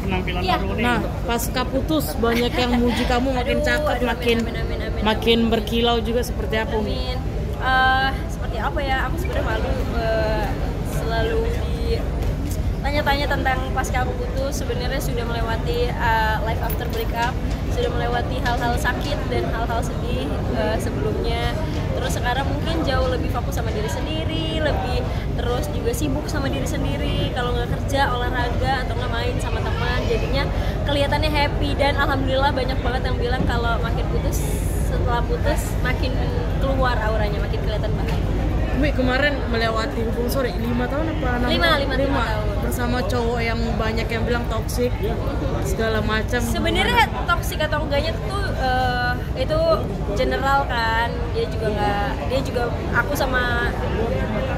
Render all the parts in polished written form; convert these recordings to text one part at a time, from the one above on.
penampilan Iya. baru nih. Nah, pasca putus banyak yang muji kamu makin Aduh, cakep, aduh, makin amin. makin berkilau juga. Seperti apa, Umi? Amin. Seperti apa ya? Aku sebenarnya malu selalu ditanya-tanya tentang pasca aku putus. Sebenarnya sudah melewati life after breakup, sudah melewati hal-hal sakit dan hal-hal sedih sebelumnya. Terus sekarang mungkin jauh lebih fokus sama diri sendiri, lebih terus juga sibuk sama diri sendiri. Kalau nggak kerja, olahraga atau nggak main sama teman, jadinya kelihatannya happy. Dan alhamdulillah banyak banget yang bilang kalau makin putus, setelah putus makin keluar auranya, makin kelihatan banget. Umi kemarin melewati hubungan 5 tahun apa 6 5 tahun bersama cowok yang banyak yang bilang toksik segala macam. Sebenarnya toksik atau enggaknya tuh itu general kan. Dia juga aku sama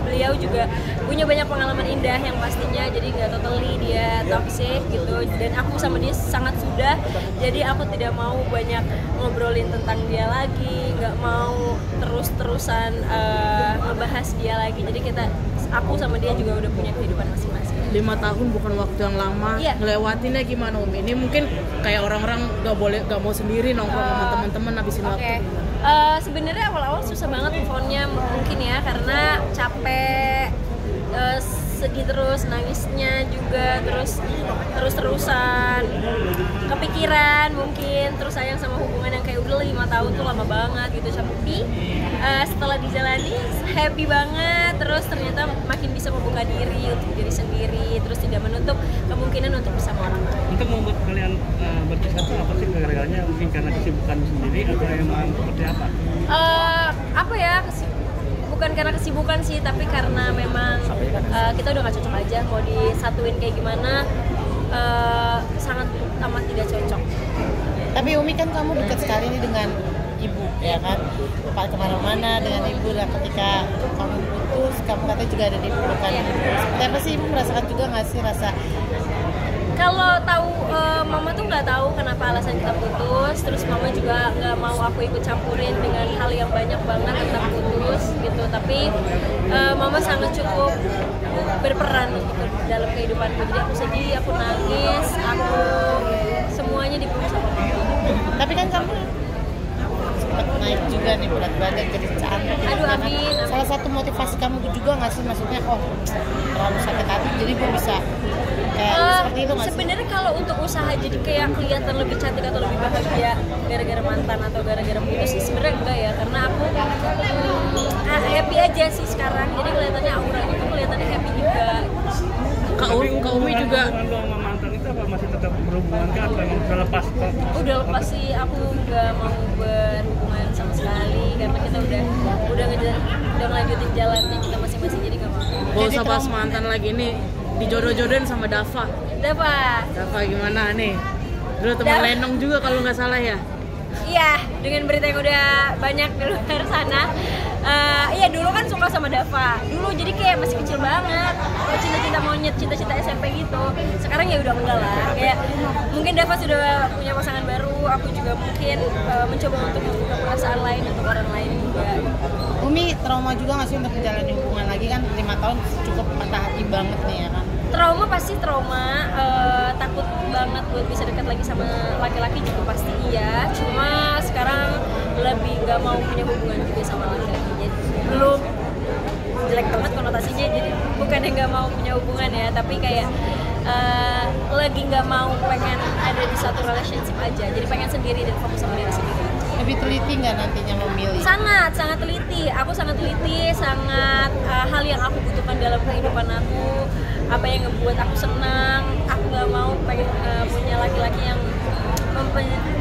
beliau juga punya banyak pengalaman indah yang pastinya, jadi nggak totally dia toksik gitu. Dan aku sama dia sangat sudah, jadi aku tidak mau banyak ngobrolin tentang dia lagi, nggak mau terus-terusan ngebahas dia lagi. Jadi aku sama dia juga udah punya kehidupan masing-masing. 5 tahun bukan waktu yang lama. Iya. Ngelewatinnya gimana, Umi? Ini mungkin kayak orang-orang gak mau sendiri nongkrong sama teman-teman habisin waktu. Sebenarnya awal-awal susah banget move on-nya mungkin ya, karena capek, sedih terus, nangisnya juga terus-terusan, kepikiran mungkin, terus sayang sama hubungan yang kayak udah 5 tahun tuh lama banget gitu. Tapi setelah dijalani happy banget, terus ternyata makin bisa membuka diri untuk diri sendiri, terus tidak menutup kemungkinan untuk bersama orang lain. Untuk membuat kalian berpisah tuh apa sih gara-garanya? Mungkin karena kesibukan sendiri atau emang seperti apa? Bukan karena kesibukan sih, tapi karena memang kita udah gak cocok aja. Mau disatuin kayak gimana, sangat amat tidak cocok. Tapi Umi kan kamu dekat sekali nih dengan ibu, ya kan? Pak kemana-mana dengan ibu, dan ketika kamu putus, kamu katanya juga ada di pelukan ibu. Seperti apa sih, ibu merasakan juga nggak sih rasa? Kalau tahu, mama tuh nggak tahu kenapa alasan kita putus. Terus mama juga nggak mau aku ikut campurin dengan hal yang banyak banget tentang putus gitu. Tapi mama sangat cukup berperan untuk dalam kehidupanku. Jadi aku sedih, aku nangis, aku semuanya dipeluk sama mama. Tapi kan kamu sempat naik juga nih berat badan, jadi cantik. Aduh, amin. Salah satu motivasi kamu juga nggak sih, maksudnya terlalu sakit hati, jadi gue bisa kayak seperti itu nggak sih? Sebenarnya kalau untuk usaha jadi kayak kelihatan lebih cantik atau lebih bahagia gara-gara mantan atau gara-gara putus sih sebenarnya enggak ya, karena aku happy aja sih sekarang. Jadi kelihatannya auranya tuh kelihatannya happy juga. Kak Umi juga. Hubungan lo sama mantan itu apa masih tetap berhubungan kah atau emang udah lepas? Udah lepas sih, aku nggak mau berhubungan sama sekali karena kita udah ngelanjutin jalannya kita masing-masing, jadi nggak mau. Gak usah bahas mantan lagi nih, dijodoh-jodohin sama Dava. Dava gimana nih? Dulu teman Lenong juga kalau nggak salah ya? Iya, dengan berita yang udah banyak di luar sana. Iya, dulu kan suka sama Dava. Dulu jadi kayak masih kecil banget, cinta-cinta monyet, cinta-cinta SMP gitu. Sekarang ya udah enggak lah. Kayak mungkin Dava sudah punya pasangan baru, aku juga mungkin mencoba untuk membuka perasaan lain untuk orang lain juga. Umi trauma juga nggak sih untuk menjalani hubungan lagi, kan 5 tahun cukup patah hati banget nih ya kan? Trauma pasti trauma, takut banget buat bisa dekat lagi sama laki-laki juga pasti iya. Cuma sekarang lebih gak mau punya hubungan juga sama laki-laki. Jadi belum, jelek banget konotasinya, jadi bukannya gak mau punya hubungan ya, tapi kayak lagi gak mau pengen ada di satu relationship aja. Jadi pengen sendiri dan fokus sama diri sendiri. Lebih teliti nggak nantinya memilih? Sangat teliti. Aku sangat teliti, hal yang aku butuhkan dalam kehidupan aku, apa yang ngebuat aku senang. Aku nggak mau pengen punya laki-laki yang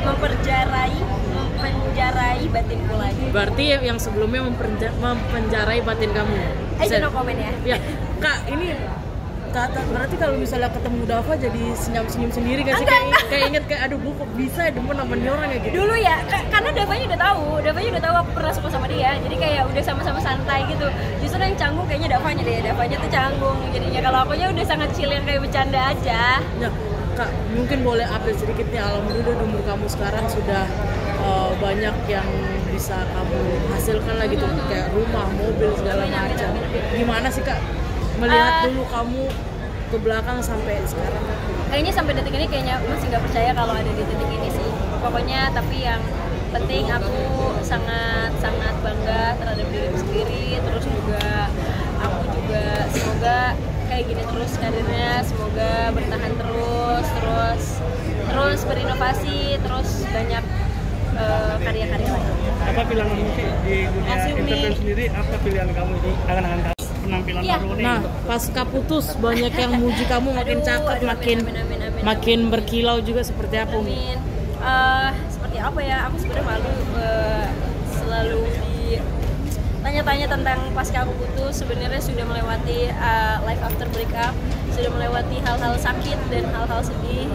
mempenjarai batinku lagi. Berarti yang sebelumnya mempenjarai batin kamu. No comment ya. Ya, Kak, ini berarti kalau misalnya ketemu Dava jadi senyum sendiri kan sih? Kayak inget kayak aduh gue kok bisa demen sama dia orang kayak gitu. Dulu ya, karena Davanya udah tahu aku pernah suka sama dia. Jadi kayak udah sama-sama santai gitu. Justru yang canggung kayaknya Davanya tuh canggung jadinya. Kalau akunya udah sangat chill yang kayak bercanda aja. Ya, Kak, mungkin boleh update sedikit nih, alhamdulillah umur kamu sekarang sudah banyak yang bisa kamu hasilkan lah gitu, kayak rumah, mobil, segala macam. Gimana sih Kak melihat dulu kamu ke belakang sampai sekarang? kayaknya sampai detik ini kayaknya masih nggak percaya kalau ada di titik ini sih. Pokoknya tapi yang penting aku sangat bangga terhadap diriku sendiri. Terus juga aku juga semoga kayak gini terus karirnya, semoga bertahan terus berinovasi, terus banyak karya-karya lain. Apa pilihan kamu sih di dunia entertain sendiri? Apa pilihan kamu di angan-angan kamu penampilan baru nih? Nah, pasca putus banyak yang muji kamu makin cakep, makin berkilau juga. Seperti apa, Umi? Amin. Seperti apa ya? Aku sebenarnya malu selalu ditanya-tanya tentang pasca aku putus. Sebenarnya sudah melewati life after breakup, sudah melewati hal-hal sakit dan hal-hal sedih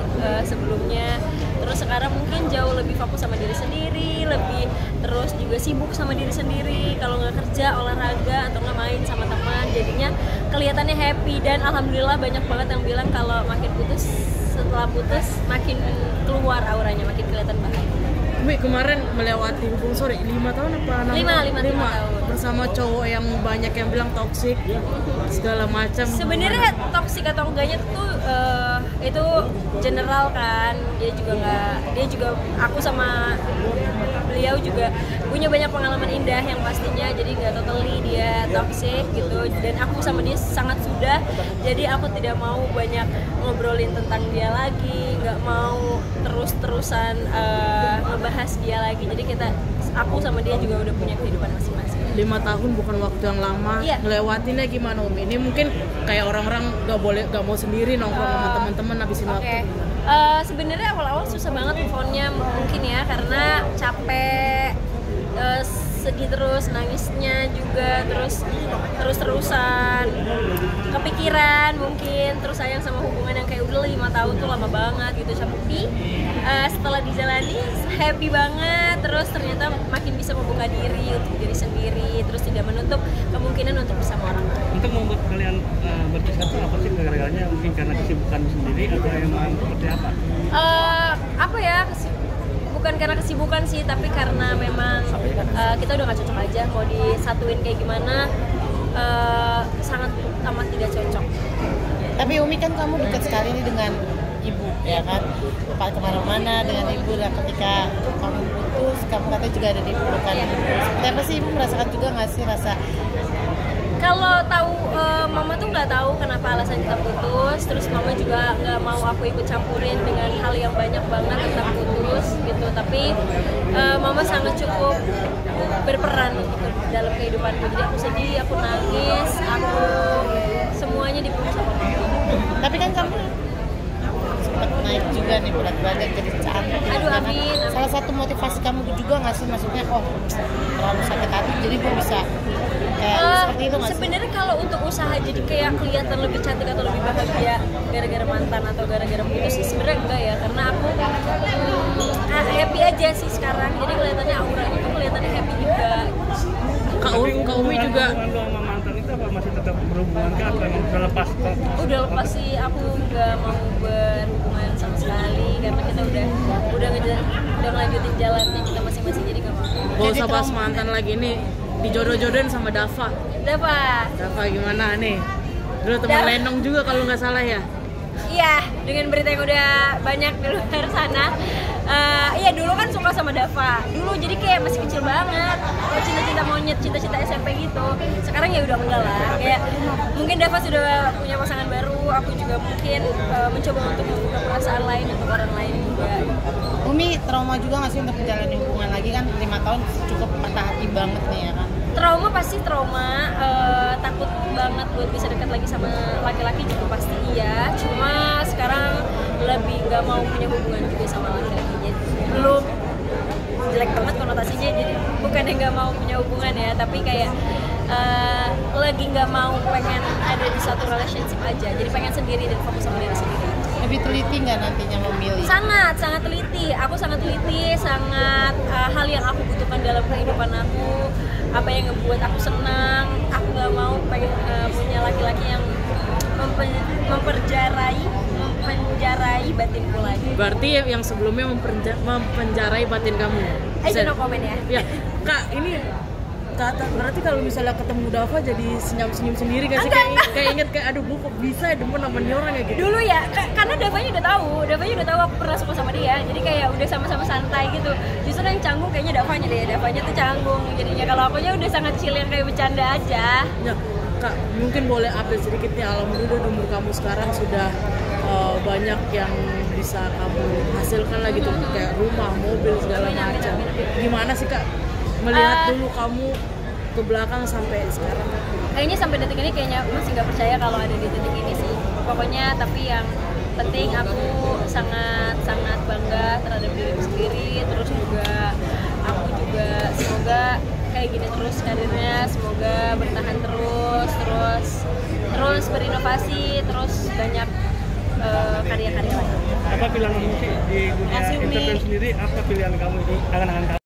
sebelumnya. Terus sekarang mungkin jauh lebih fokus sama diri sendiri, lebih terus juga sibuk sama diri sendiri. Kalau nggak kerja, olahraga atau nggak main sama teman, jadinya kelihatannya happy. Dan alhamdulillah banyak banget yang bilang kalau makin putus, setelah putus makin keluar auranya, makin kelihatan bahagia. Umi kemarin melewati hubungan 5 tahun apa? 5 tahun bersama cowok yang banyak yang bilang toksik segala macam. Sebenarnya toksik atau enggaknya tuh itu general kan. Dia juga aku sama beliau juga punya banyak pengalaman indah yang pastinya, jadi nggak totally dia toksik gitu. Dan aku sama dia sangat sudah, jadi aku tidak mau banyak ngobrolin tentang dia lagi, nggak mau terus-terusan ngebahas dia lagi. Jadi aku sama dia juga udah punya kehidupan masing-masing. 5 tahun bukan waktu yang lama. Iya. Ngelewatinnya gimana, Umi? Ini mungkin kayak orang-orang gak mau sendiri nongkrong sama teman-teman habisin waktu. Sebenarnya awal-awal susah banget move on-nya mungkin ya, karena capek, sedih terus, nangisnya juga terus-terusan, kepikiran mungkin, terus sayang sama hubungan yang kayak udah 5 tahun tuh lama banget gitu. Tapi setelah dijalani happy banget, terus ternyata makin bisa membuka diri untuk diri sendiri, terus tidak menutup kemungkinan untuk bersama orang lain. Untuk membuat kalian berpisah itu apa sih gara-garanya? Mungkin karena kesibukan sendiri atau emang seperti apa? Bukan karena kesibukan sih, tapi karena memang kita udah gak cocok aja. Mau disatuin kayak gimana, sangat amat tidak cocok. Tapi Umi kan kamu dekat sekali nih dengan ibu, ya kan? Pak kemana-mana dengan ibu, dan ketika kamu putus, kamu katanya juga ada di pelukan ibu. Seperti apa sih, ibu merasakan juga nggak sih rasa? Kalau tahu, mama tuh nggak tahu kenapa alasan kita putus. Terus mama juga nggak mau aku ikut campurin dengan hal yang banyak banget tentang putus gitu. Tapi mama sangat cukup berperan gitu dalam kehidupanku. Jadi aku sedih, aku nangis, aku semuanya dipeluk sama mama. Tapi kan kamu sempat naik juga nih berat badan, jadi cantik. Aduh, amin. Salah satu motivasi kamu juga nggak sih, maksudnya terlalu sakit hati jadi gue bisa seperti itu nggak sih? Sebenarnya kalau untuk usaha jadi kayak kelihatan lebih cantik atau lebih bahagia gara-gara mantan atau gara-gara putus sih sebenarnya enggak ya, karena aku happy aja sih sekarang. Jadi kelihatannya auranya tuh kelihatannya happy juga. Kak Umi juga. Hubungan lo sama mantan itu apa masih tetap berhubungan kah atau emang udah lepas? Udah lepas sih, aku nggak mau berhubungan sama sekali karena kita udah ngelanjutin jalannya kita masing-masing, jadi nggak mau. Gak usah bahas mantan lagi nih, dijodoh-jodohin sama Dava gimana nih? Dulu teman Lenong juga kalau nggak salah ya? Iya, dengan berita yang udah banyak di luar sana. Iya, dulu kan suka sama Dava. Dulu jadi kayak masih kecil banget, cinta-cinta monyet, cinta-cinta SMP gitu. Sekarang ya udah enggak lah. Kayak mungkin Dava sudah punya pasangan baru, aku juga mungkin mencoba untuk membuka perasaan lain untuk orang lain juga. Umi trauma juga nggak sih untuk menjalani hubungan lagi, kan 5 tahun cukup patah hati banget nih ya kan? Trauma pasti trauma, takut banget buat bisa dekat lagi sama laki-laki juga pasti iya. Cuma sekarang lebih nggak mau punya hubungan juga sama laki-laki. Jadi belum, jelek banget konotasinya. Jadi bukannya nggak mau punya hubungan ya, tapi kayak lagi nggak mau pengen ada di satu relationship aja. Jadi pengen sendiri dan fokus sama diri sendiri. Lebih teliti nggak nantinya memilih? Sangat teliti. Aku sangat teliti, hal yang aku butuhkan dalam kehidupan aku, apa yang ngebuat aku senang. Aku nggak mau pengen punya laki-laki yang mempenjarai batinku lagi. Berarti yang sebelumnya mempenjarai batin kamu. Ayo no comment ya. Ya, Kak, ini berarti kalau misalnya ketemu Dava jadi senyum sendiri gak sih? Kayak inget kayak aduh gue kok bisa ya demen sama nih orang kayak gitu. Dulu ya, karena Davanya udah tahu aku pernah suka sama dia, jadi kayak udah sama-sama santai gitu. Justru yang canggung kayaknya Davanya tuh canggung jadinya. Kalau akunya udah sangat chill yang kayak bercanda aja. Ya, Kak, mungkin boleh update sedikit nih, alhamdulillah umur kamu sekarang sudah banyak yang bisa kamu hasilkan lagi tuh, kayak rumah, mobil, segala macam. Gimana sih Kak melihat dulu kamu ke belakang sampai sekarang? Kayaknya sampai detik ini kayaknya masih nggak percaya kalau ada di titik ini sih. Pokoknya tapi yang penting aku sangat bangga terhadap diriku sendiri. Terus juga aku juga semoga kayak gini terus karirnya, semoga bertahan terus berinovasi, terus banyak karya-karya lain. Apa pilihan kamu sih di dunia entertain sendiri? Apa pilihan kamu di angan-angan kamu?